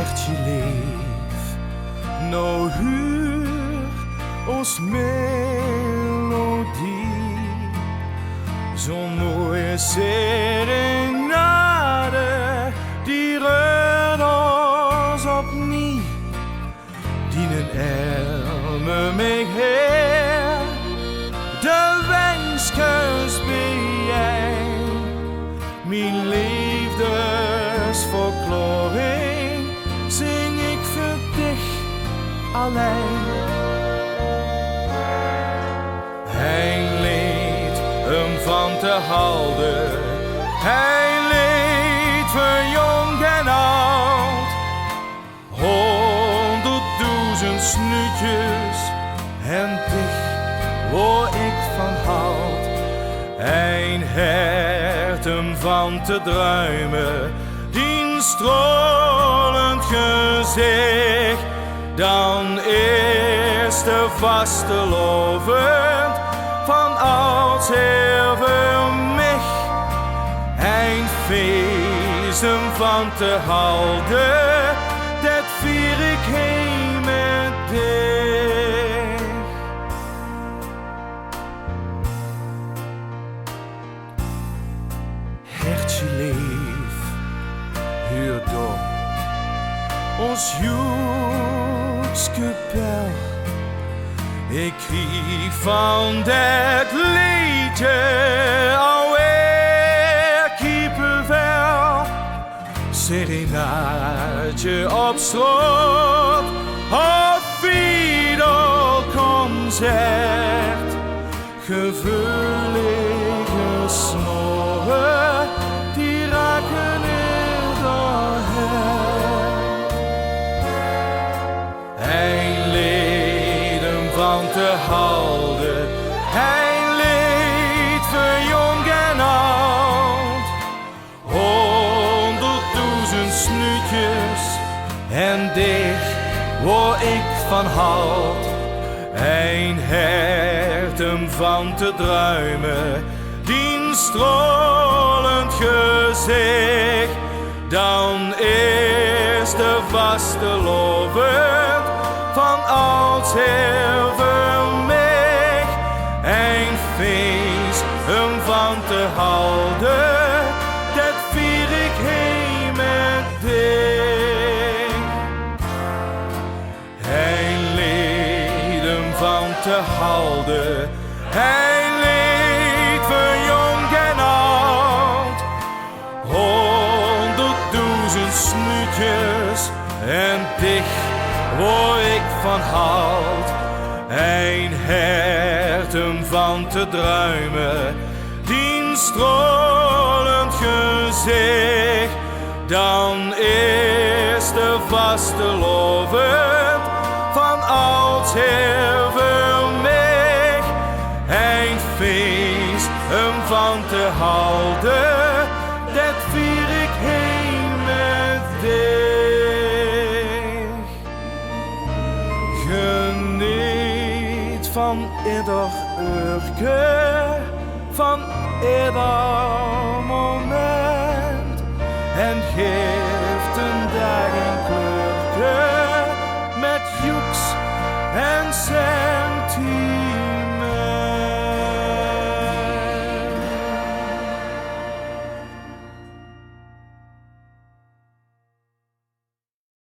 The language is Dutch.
hertje leef, nou huur ons melodie, zo'n mooie serenade, die rust ons opnieuw, die een elme mij her, de wenskens ben jij, mijn liefdesverklaring, zing ik voor dich alleen. Hij leed hem van te houden, hij leed voor jong en oud. 100.000 snuitjes en dich waar ik van houd. Een hert hem van te druimen, die stralend gezicht. Dan is de vastelovend van oudsher voor mij. Een feest hem van te houden, dat vier ik heen met dich. Hertje leef, huur door ons joekskepel. Ik krieg van dat liedje alweer kiepenvel. Serenaadje op straat of Fiedelconcert. Gevoelige snoren die raken in doorheen. Hij leed hem van te houden, hij leed voor jong en oud. 100.000 snuitjes en dich waar ik van houd. Een hert hem van te druimen, die stralend gezicht. Dan is de vastelovend van oudsher voor mij. Een feest hem van te houden, dat vier ik heen met dich. Hij leed hem van te houden, hij leed voor jong en oud. 100.000 snuitjes en dich waar ik van houd. Een hert hem van te druimen, die stralend gezicht. Dan is de vastelovend van oudsher voor mij. Een feest hem van te houden, dat vier ik heen met dich. Geniet van ieder uurtje, van ieder